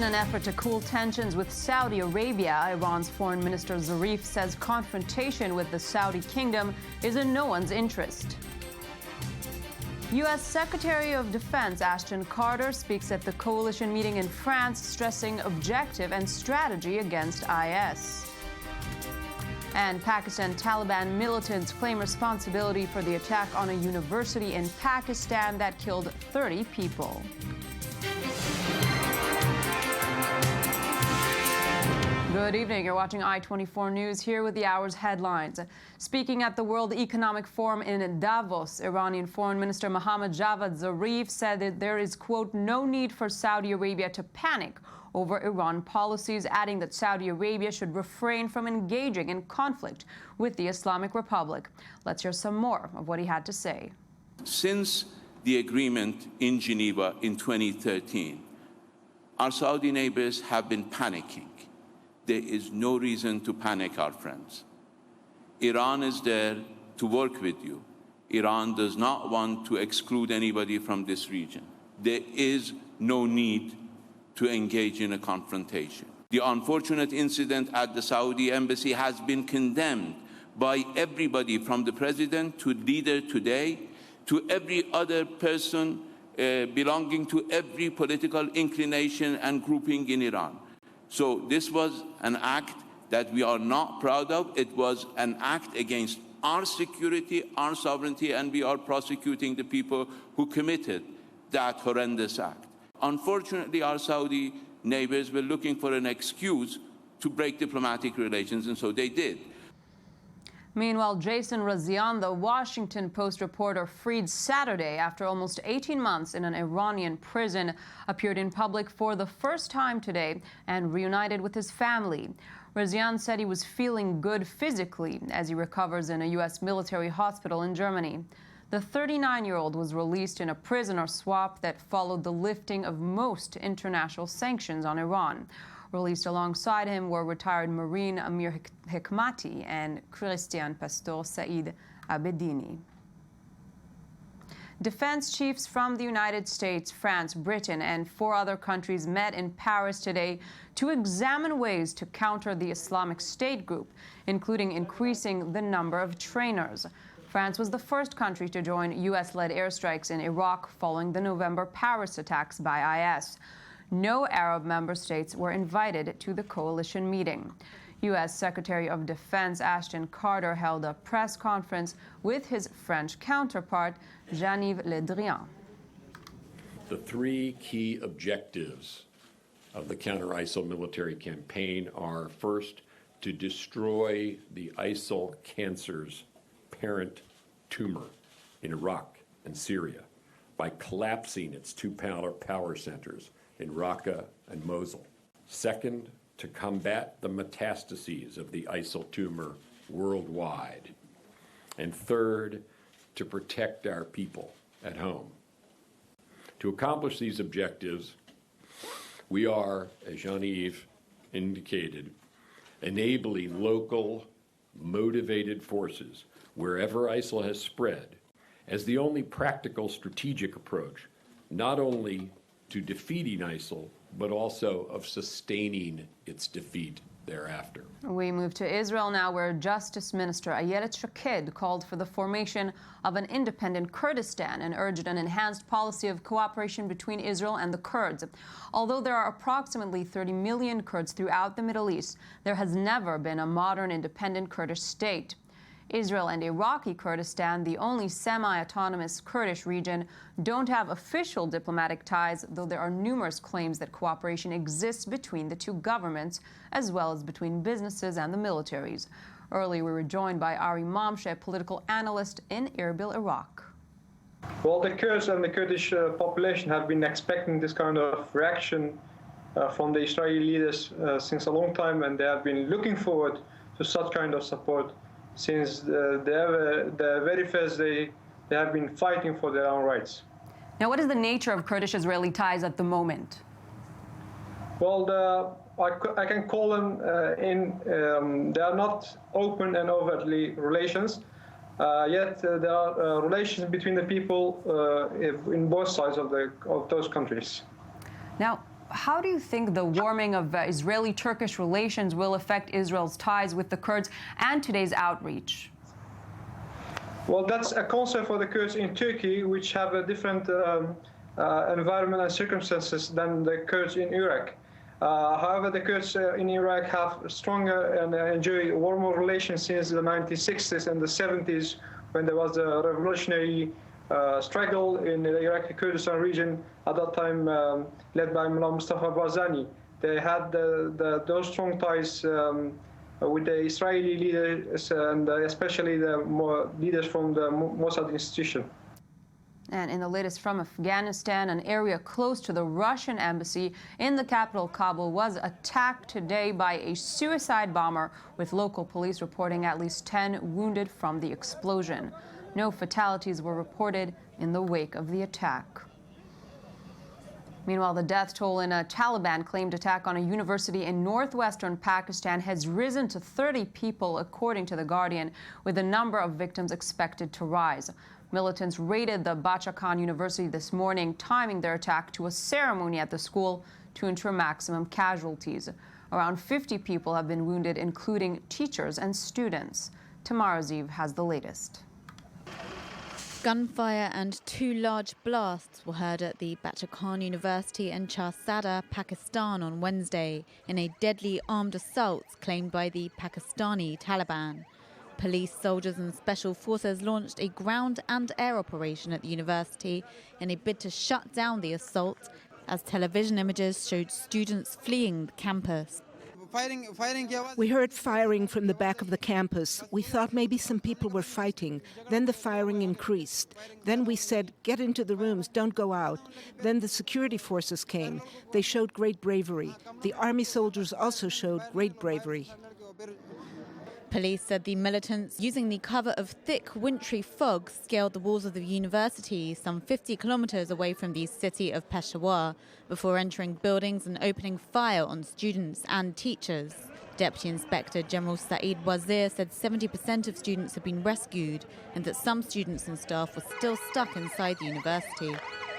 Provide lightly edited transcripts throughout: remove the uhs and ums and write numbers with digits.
In an effort to cool tensions with Saudi Arabia, Iran's Foreign Minister Zarif says confrontation with the Saudi kingdom is in no one's interest. U.S. Secretary of Defense Ashton Carter speaks at the coalition meeting in France, stressing objective and strategy against IS. And Pakistan Taliban militants claim responsibility for the attack on a university in Pakistan that killed 30 people. Good evening. You're watching I-24 News, here with the hour's headlines. Speaking at the World Economic Forum in Davos, Iranian Foreign Minister Mohammad Javad Zarif said that there is, quote, no need for Saudi Arabia to panic over Iran policies, adding that Saudi Arabia should refrain from engaging in conflict with the Islamic Republic. Let's hear some more of what he had to say. Since the agreement in Geneva in 2013, our Saudi neighbors have been panicking. There is no reason to panic, our friends. Iran is there to work with you. Iran does not want to exclude anybody from this region. There is no need to engage in a confrontation. The unfortunate incident at the Saudi embassy has been condemned by everybody, from the president to leader today, to every other person belonging to every political inclination and grouping in Iran. So this was an act that we are not proud of. It was an act against our security, our sovereignty, and we are prosecuting the people who committed that horrendous act. Unfortunately, our Saudi neighbors were looking for an excuse to break diplomatic relations, and so they did. Meanwhile, Jason Razian, the Washington Post reporter freed Saturday after almost 18 months in an Iranian prison, appeared in public for the first time today and reunited with his family. Razian said he was feeling good physically as he recovers in a U.S. military hospital in Germany. The 39-year-old was released in a prisoner swap that followed the lifting of most international sanctions on Iran. Released alongside him were retired Marine Amir Hekmati and Christian Pastor Said Abedini. Defense chiefs from the United States, France, Britain, and 4 other countries met in Paris today to examine ways to counter the Islamic State group, including increasing the number of trainers. France was the first country to join U.S.-led airstrikes in Iraq following the November Paris attacks by IS. No Arab member states were invited to the coalition meeting. U.S. Secretary of Defense Ashton Carter held a press conference with his French counterpart, Jean-Yves Le Drian. The 3 key objectives of the counter-ISIL military campaign are, first, to destroy the ISIL cancer's parent tumor in Iraq and Syria by collapsing its 2 power centers in Raqqa and Mosul. Second, to combat the metastases of the ISIL tumor worldwide. And third, to protect our people at home. To accomplish these objectives, we are, as Jean-Yves indicated, enabling local, motivated forces wherever ISIL has spread as the only practical strategic approach, not only to defeating ISIL, but also of sustaining its defeat thereafter. We move to Israel now, where Justice Minister Ayelet Shaked called for the formation of an independent Kurdistan and urged an enhanced policy of cooperation between Israel and the Kurds. Although there are approximately 30 million Kurds throughout the Middle East, there has never been a modern independent Kurdish state. Israel and Iraqi Kurdistan, the only semi-autonomous Kurdish region, don't have official diplomatic ties, though there are numerous claims that cooperation exists between the 2 governments, as well as between businesses and the militaries. Earlier, we were joined by Ari Mamsheh, political analyst in Erbil, Iraq. Well, the Kurds and the Kurdish population have been expecting this kind of reaction from the Israeli leaders since a long time, and they have been looking forward to such kind of support since the very first day they have been fighting for their own rights. Now, what is the nature of Kurdish-Israeli ties at the moment? Well, I can call them they are not open and overtly relations, yet there are relations between the people in both sides of those countries. Now, how do you think the warming of Israeli-Turkish relations will affect Israel's ties with the Kurds and today's outreach? Well, that's a concern for the Kurds in Turkey, which have a different environment and circumstances than the Kurds in Iraq. However, the Kurds in Iraq have stronger and enjoy warmer relations since the 1960s and the 70s, when there was a revolutionary struggle in the Iraqi Kurdistan region, at that time led by Mullah Mustafa Barzani. They had those strong ties with the Israeli leaders and especially the leaders from the Mossad institution. And in the latest from Afghanistan, an area close to the Russian embassy in the capital, Kabul, was attacked today by a suicide bomber, with local police reporting at least 10 wounded from the explosion. No fatalities were reported in the wake of the attack. Meanwhile, the death toll in a Taliban-claimed attack on a university in northwestern Pakistan has risen to 30 people, according to The Guardian, with the number of victims expected to rise. Militants raided the Bacha Khan University this morning, timing their attack to a ceremony at the school to ensure maximum casualties. Around 50 people have been wounded, including teachers and students. Tamara Ziv has the latest. Gunfire and 2 large blasts were heard at the Bacha Khan University in Charsadda, Pakistan on Wednesday, in a deadly armed assault claimed by the Pakistani Taliban. Police, soldiers and special forces launched a ground and air operation at the university in a bid to shut down the assault, as television images showed students fleeing the campus. We heard firing from the back of the campus. We thought maybe some people were fighting. Then the firing increased. Then we said, get into the rooms, don't go out. Then the security forces came. They showed great bravery. The army soldiers also showed great bravery. Police said the militants, using the cover of thick, wintry fog, scaled the walls of the university some 50 kilometers away from the city of Peshawar before entering buildings and opening fire on students and teachers. Deputy Inspector General Saeed Wazir said 70% of students have been rescued and that some students and staff were still stuck inside the university.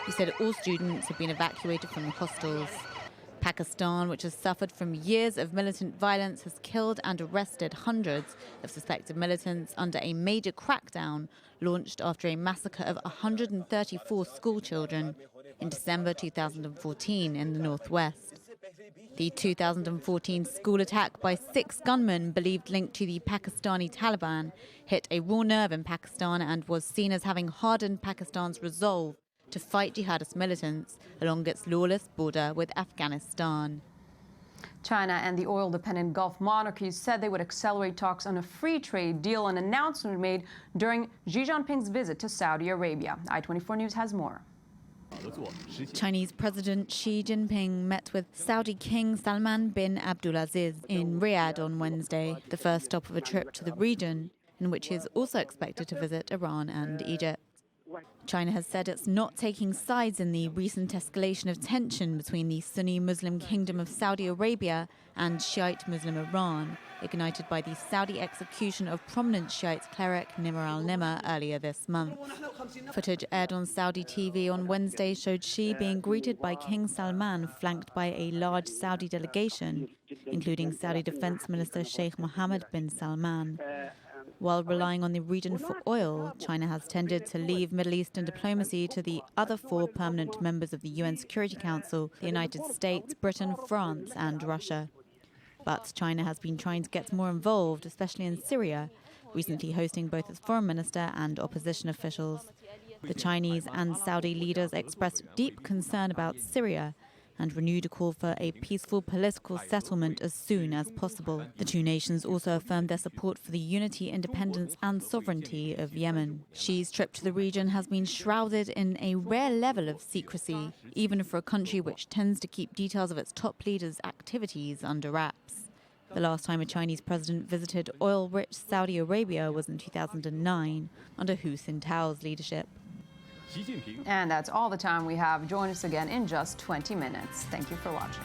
He said all students have been evacuated from the hostels. Pakistan, which has suffered from years of militant violence, has killed and arrested hundreds of suspected militants under a major crackdown launched after a massacre of 134 schoolchildren in December 2014 in the northwest. The 2014 school attack by 6 gunmen believed linked to the Pakistani Taliban hit a raw nerve in Pakistan and was seen as having hardened Pakistan's resolve to fight jihadist militants along its lawless border with Afghanistan. China and the oil-dependent Gulf monarchies said they would accelerate talks on a free trade deal, an announcement made during Xi Jinping's visit to Saudi Arabia. I-24 News has more. Chinese President Xi Jinping met with Saudi King Salman bin Abdulaziz in Riyadh on Wednesday, the first stop of a trip to the region, in which he is also expected to visit Iran and Egypt. China has said it's not taking sides in the recent escalation of tension between the Sunni Muslim Kingdom of Saudi Arabia and Shiite Muslim Iran, ignited by the Saudi execution of prominent Shiite cleric Nimr al-Nimr earlier this month. Footage aired on Saudi TV on Wednesday showed Xi being greeted by King Salman, flanked by a large Saudi delegation, including Saudi Defense Minister Sheikh Mohammed bin Salman. While relying on the region for oil, China has tended to leave Middle Eastern diplomacy to the other 4 permanent members of the UN Security Council, the United States, Britain, France and Russia. But China has been trying to get more involved, especially in Syria, recently hosting both its foreign minister and opposition officials. The Chinese and Saudi leaders expressed deep concern about Syria and renewed a call for a peaceful political settlement as soon as possible. The 2 nations also affirmed their support for the unity, independence and sovereignty of Yemen. Xi's trip to the region has been shrouded in a rare level of secrecy, even for a country which tends to keep details of its top leaders' activities under wraps. The last time a Chinese president visited oil-rich Saudi Arabia was in 2009, under Hu Jintao's leadership. And that's all the time we have. Join us again in just 20 minutes. Thank you for watching.